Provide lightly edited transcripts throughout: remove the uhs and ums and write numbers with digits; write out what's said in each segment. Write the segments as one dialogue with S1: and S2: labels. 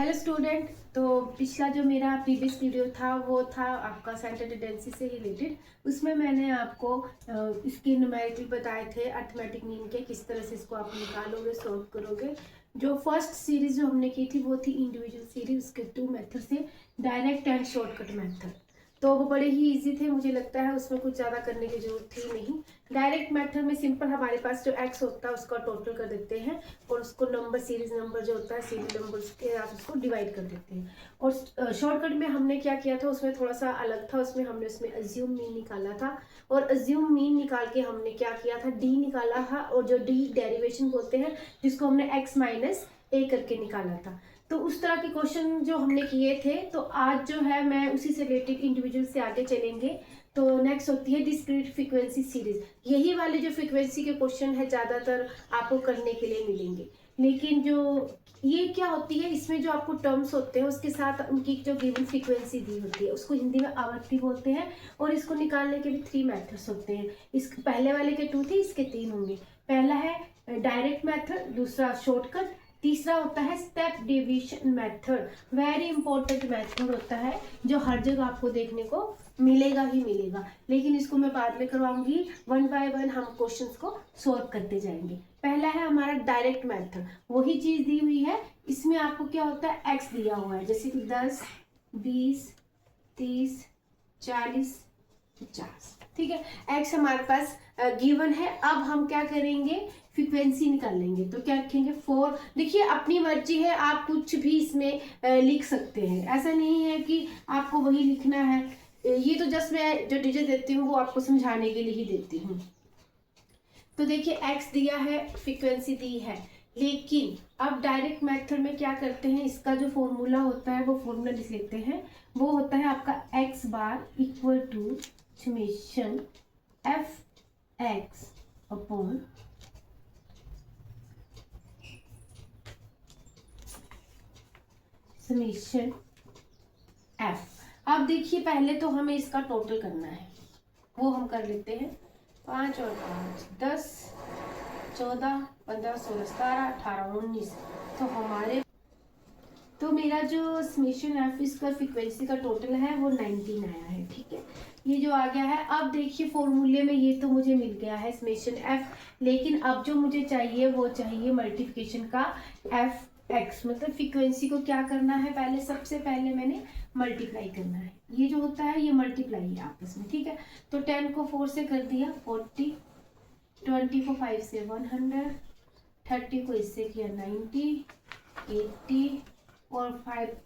S1: Hello student. तो पिछला जो मेरा प्रीवियस वीडियो था वो था आपका सेंटर टेंडेंसी से रिलेटेड। उसमें मैंने आपको इसके न्यूमेरिकल बताए थे अर्थमेटिक मीन के, किस तरह से इसको आप निकालोगे, सॉल्व करोगे। जो फर्स्ट सीरीज जो हमने की थी वो थी इंडिविजुअल सीरीज, उसके 2 मेथड से, डायरेक्ट एंड शॉर्टकट मेथड। तो वो बड़े ही इजी थे, मुझे लगता है उसमें कुछ ज़्यादा करने की जरूरत थी नहीं। डायरेक्ट मेथड में सिंपल हमारे पास जो एक्स होता है उसका टोटल कर देते हैं और उसको नंबर, सीरीज नंबर जो होता है सीरीज नंबर के आप उसको डिवाइड कर देते हैं। और शॉर्टकट में हमने क्या किया था, उसमें थोड़ा सा अलग था। उसमें उसमें अज्यूम मीन निकाला था और अज्यूम मीन निकाल के हमने क्या किया था, डी निकाला था। और जो डी डेरिवेशन बोलते हैं, जिसको हमने एक्स माइनस ए करके निकाला था। तो उस तरह के क्वेश्चन जो हमने किए थे। तो आज जो है मैं उसी से रिलेटेड इंडिविजुअल से आगे चलेंगे। तो नेक्स्ट होती है डिस्क्रीट फ्रीक्वेंसी सीरीज। यही वाले जो फ्रीक्वेंसी के क्वेश्चन है ज़्यादातर आपको करने के लिए मिलेंगे। लेकिन जो ये क्या होती है, इसमें जो आपको टर्म्स होते हैं उसके साथ उनकी जो गिवन फ्रीक्वेंसी दी होती है उसको हिंदी में आवृत्ति बोलते हैं। और इसको निकालने के भी 3 मेथड्स होते हैं। इस पहले वाले के 2 थे, इसके 3 होंगे। पहला है डायरेक्ट मेथड, दूसरा शॉर्टकट, तीसरा होता है step division method. Very important method होता है जो हर जगह आपको देखने को मिलेगा ही मिलेगा। लेकिन इसको मैं बाद में करवाऊंगी, 1 बाय 1 हम क्वेश्चंस को सॉल्व करते जाएंगे। पहला है हमारा डायरेक्ट मेथड। वही चीज दी हुई है, इसमें आपको क्या होता है, एक्स दिया हुआ है, जैसे कि 10, 20, 30, 40, 50। ठीक है, एक्स हमारे पास गिवन है। अब हम क्या करेंगे, फ्रीक्वेंसी निकालेंगे। तो क्या रखेंगे, 4। देखिए अपनी मर्जी है, आप कुछ भी इसमें लिख सकते हैं, ऐसा नहीं है कि आपको वही लिखना है। ये तो जस्ट मैं जो डिजिट देती हूँ वो आपको समझाने के लिए ही देती हूँ। तो देखिए एक्स दिया है, फ्रीक्वेंसी दी है। लेकिन अब डायरेक्ट मेथड में क्या करते हैं, इसका जो फॉर्मूला होता है वो फॉर्मूला लिख लेते हैं। वो होता है आपका x bar equal to summation f x upon summation f. अब देखिए पहले तो हमें इसका टोटल करना है, वो हम कर लेते हैं। 5 और 5 10, 14, 15, 16, 17, 18, 19। तो मेरा जो समेशन एफ इसका फ्रीक्वेंसी का टोटल है वो 19 आया है। ठीक है, ये जो आ गया है। अब देखिए फॉर्मूले में ये तो मुझे मिल गया है समेशन एफ, लेकिन अब जो मुझे चाहिए वो चाहिए मल्टीप्लिकेशन का एफ एक्स। मतलब फ्रीक्वेंसी को क्या करना है, पहले सबसे पहले मैंने मल्टीप्लाई करना है। ये जो होता है ये मल्टीप्लाई है आपस में। ठीक है, तो 10 को 4 से कर दिया 40, 20 को 5 से 100, 30 को इससे किया 90, 80 और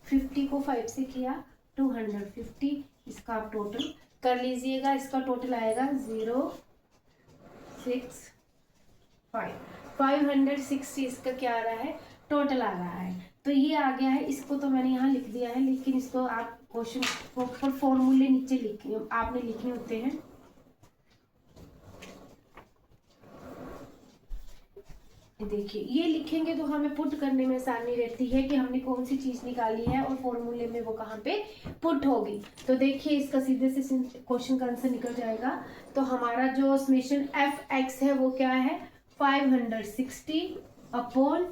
S1: 50 को 5 से किया 250। इसका आप टोटल कर लीजिएगा। इसका टोटल आएगा 560। इसका क्या आ रहा है, टोटल आ रहा है। तो ये आ गया है, इसको तो मैंने यहाँ लिख दिया है। लेकिन इसको आप क्वेश्चन पर फॉर्मूले नीचे आपने लिखने होते हैं। देखिए ये लिखेंगे तो हमें पुट करने में आसानी रहती है कि हमने कौन सी चीज निकाली है और फॉर्मूले में वो कहाँ पे पुट होगी। तो देखिए इसका सीधे से क्वेश्चन का आंसर निकल जाएगा। तो हमारा जो समेशन एफ एक्स है वो क्या है, 560 अपॉन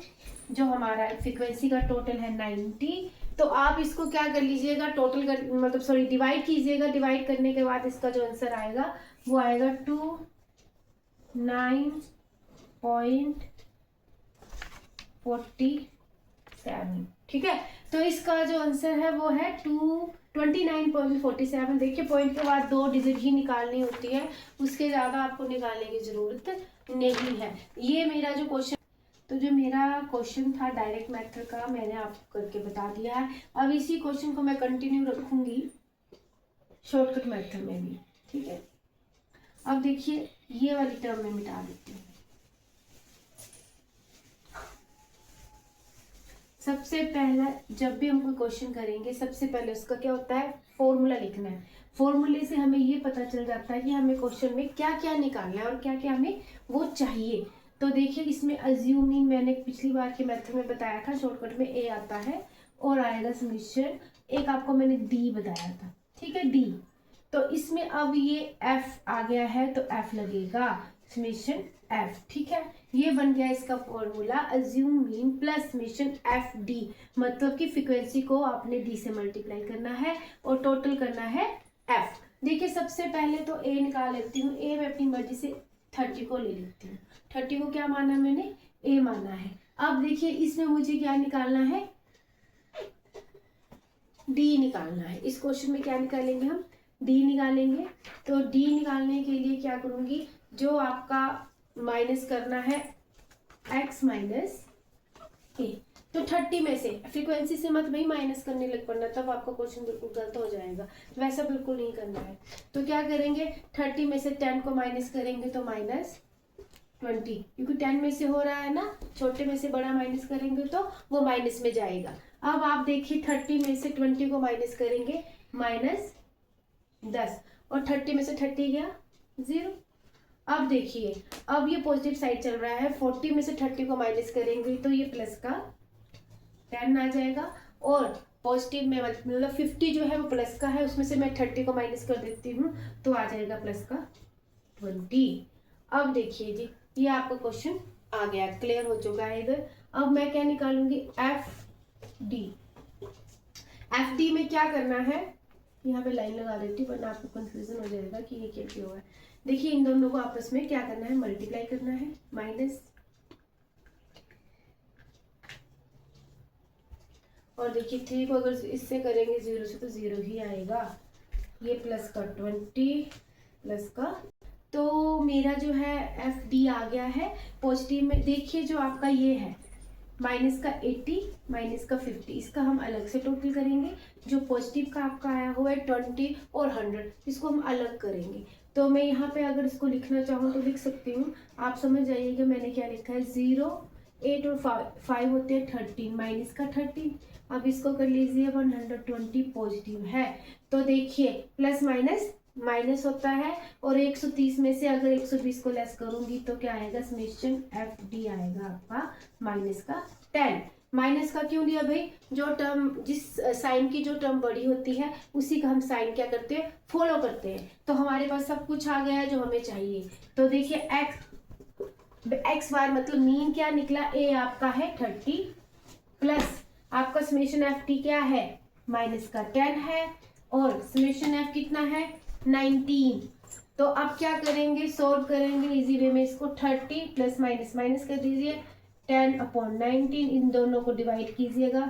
S1: जो हमारा फ्रीक्वेंसी का टोटल है 90। तो आप इसको क्या कर लीजिएगा, टोटल कर मतलब सॉरी डिवाइड कीजिएगा। डिवाइड करने के बाद इसका जो आंसर आएगा वो आएगा 29.47। ठीक है, तो इसका जो आंसर है वो है 29.47। देखिए पॉइंट के बाद 2 डिजिट ही निकालनी होती है, उसके ज्यादा आपको निकालने की जरूरत नहीं है। ये मेरा जो क्वेश्चन, तो जो मेरा क्वेश्चन था डायरेक्ट मेथड का मैंने आपको करके बता दिया है। अब इसी क्वेश्चन को मैं कंटिन्यू रखूंगी शॉर्टकट मेथड में भी। ठीक है, अब देखिए ये वाली टर्म में मिटा देती हूँ। सबसे पहला जब भी हम कोई क्वेश्चन करेंगे सबसे पहले उसका क्या होता है, फॉर्मूला लिखना है। फॉर्मूले से हमें ये पता चल जाता है कि हमें क्वेश्चन में क्या क्या निकालना है और क्या क्या हमें वो चाहिए। तो देखिए इसमें अज्यूमिंग मैंने पिछली बार के मेथड में बताया था, शॉर्टकट में ए आता है और आएगा समेशन, एक आपको मैंने डी बताया था। ठीक है, डी। तो इसमें अब ये एफ आ गया है तो एफ लगेगा, समेशन एफ, ठीक है। ये बन गया इसका formula, assume mean plus summation F D, मतलब कि फ्रीक्वेंसी को आपने डी से मल्टीप्लाई करना है और टोटल करना है एफ। देखिए सबसे पहले तो ए निकाल लेती हूँ। ए मैं अपनी मर्जी से 30 को ले लेती हूँ। 30 को क्या माना मैंने, ए माना है। अब देखिए इसमें मुझे क्या निकालना है, डी निकालना है। इस क्वेश्चन में क्या निकालेंगे हम, डी निकालेंगे। तो डी निकालने के लिए क्या करूंगी, जो आपका माइनस करना है x माइनस ए, तो 30 में से फ्रीक्वेंसी से मत भाई माइनस करने लग पड़ना, तब आपका क्वेश्चन बिल्कुल गलत हो जाएगा। वैसा बिल्कुल नहीं करना है। तो क्या करेंगे, 30 में से 10 को माइनस करेंगे तो माइनस 20, क्योंकि 10 में से हो रहा है ना, छोटे में से बड़ा माइनस करेंगे तो वो माइनस में जाएगा। अब आप देखिए 30 में से 20 को माइनस करेंगे माइनस 10, और 30 में से 30 गया 0। अब देखिए अब ये पॉजिटिव साइड चल रहा है, 40 में से 30 को माइनस करेंगे तो ये प्लस का 10 आ जाएगा, और पॉजिटिव में मतलब 50 जो है वो प्लस का है, उसमें से मैं 30 को माइनस कर देती हूँ तो आ जाएगा प्लस का 20। अब देखिए जी ये आपका क्वेश्चन आ गया, क्लियर हो चुका है इधर। अब मैं क्या निकालूंगी, एफ डी। एफ डी में क्या करना है, यहाँ पे लाइन लगा देती हूँ वरना आपको कंफ्यूजन हो जाएगा कि ये क्या क्यों है। देखिए इन दोनों को आपस में क्या करना है, मल्टीप्लाई करना है, माइनस, और देखिए 3 को अगर इससे करेंगे 0 से तो 0 ही आएगा, ये प्लस का 20 प्लस का, तो मेरा जो है एफ डी आ गया है पॉजिटिव में। देखिए जो आपका ये है माइनस का 80 माइनस का 50, इसका हम अलग से टोटल करेंगे। जो पॉजिटिव का आपका आया हुआ है 20 और 100, इसको हम अलग करेंगे। तो मैं यहाँ पे अगर इसको लिखना चाहूँ तो लिख सकती हूँ, आप समझ जाइएगा मैंने क्या लिखा है। 0 8 और 5 होते हैं 13, माइनस का 13। अब इसको कर लीजिए 120 पॉजिटिव है, तो देखिए प्लस माइनस माइनस होता है, और 130 में से अगर 120 को लेस करूंगी तो क्या आएगा, समेशन एफ डी आएगा आपका माइनस का 10। माइनस का क्यों लिया भाई, जो टर्म जिस साइन की जो टर्म बड़ी होती है उसी का हम साइन क्या करते हैं, फॉलो करते हैं। तो हमारे पास सब कुछ आ गया है जो हमें चाहिए। तो देखिए एक्स बार मतलब मीन क्या निकला, ए आपका है 30 प्लस आपका समेशन एफ टी क्या है, माइनस का 10 है, और समेशन एफ कितना है 19। तो अब क्या करेंगे, सोल्व करेंगे इजी वे में इसको। 30 प्लस माइनस माइनस कर दीजिए, 10/19, इन दोनों को डिवाइड कीजिएगा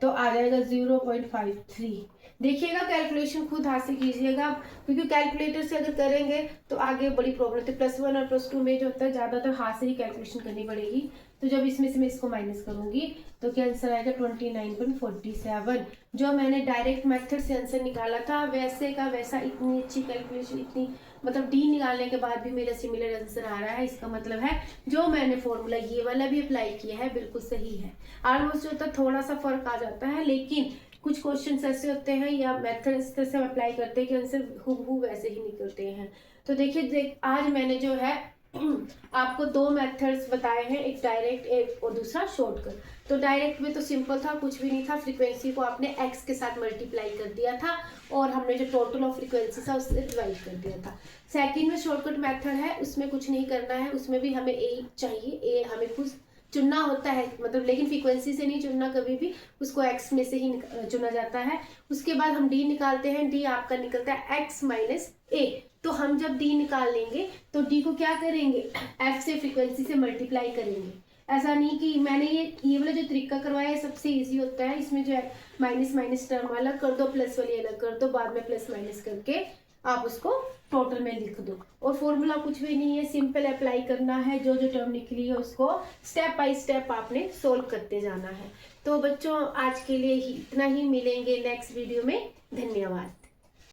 S1: तो आ जाएगा 0.53। देखिएगा कैलकुलेशन खुद हाथ से कीजिएगा, क्योंकि कैलकुलेटर से अगर करेंगे तो आगे बड़ी प्रॉब्लम होती है। +1 और +2 में जो होता है ज़्यादातर हाथ से ही कैलकुलेशन करनी पड़ेगी। तो जब इसमें से मैं इसको माइनस करूंगी तो क्या आंसर आएगा 29.47। जो मैंने डायरेक्ट मेथड से आंसर निकाला था वैसे का वैसा, इतनी अच्छी कैलकुलेशन, इतनी मतलब डी निकालने के बाद भी मेरा सिमिलर आंसर आ रहा है। इसका मतलब है जो मैंने फॉर्मूला ये वाला भी अप्लाई किया है बिल्कुल सही है। ऑलमोस्ट होता है थोड़ा सा फर्क आ जाता है, लेकिन कुछ क्वेश्चन ऐसे होते हैं या मेथड इस तरह से अप्लाई करते हैं कि आंसर हूबहू वैसे ही निकलते हैं। तो देखिए आज मैंने जो है आपको 2 मेथड्स बताए हैं, एक डायरेक्ट एक और दूसरा शॉर्टकट। तो डायरेक्ट में तो सिंपल था, कुछ भी नहीं था, फ्रीक्वेंसी को आपने एक्स के साथ मल्टीप्लाई कर दिया था और हमने जो टोटल ऑफ फ्रीक्वेंसी था उससे डिवाइड कर दिया था। सेकंड में शॉर्टकट मेथड है, उसमें कुछ नहीं करना है, उसमें भी हमें ए चाहिए, ए हमें खुद चुनना होता है, मतलब लेकिन फ्रीक्वेंसी से नहीं चुनना कभी भी, उसको एक्स में से ही चुना जाता है। उसके बाद हम डी निकालते हैं, डी आपका निकलता है एक्स माइनस ए। तो हम जब डी निकाल लेंगे तो डी को क्या करेंगे, एफ से फ्रीक्वेंसी से मल्टीप्लाई करेंगे। ऐसा नहीं कि मैंने ये वाला जो तरीका करवाया है सबसे इजी होता है। इसमें जो है माइनस माइनस टर्म अलग कर दो, प्लस वाली अलग कर दो, बाद में प्लस माइनस करके आप उसको टोटल में लिख दो। और फॉर्मूला कुछ भी नहीं है, सिंपल अप्लाई करना है, जो जो टर्म निकली है उसको स्टेप बाय स्टेप आपने सोल्व करते जाना है। तो बच्चों आज के लिए ही इतना ही, मिलेंगे नेक्स्ट वीडियो में, धन्यवाद।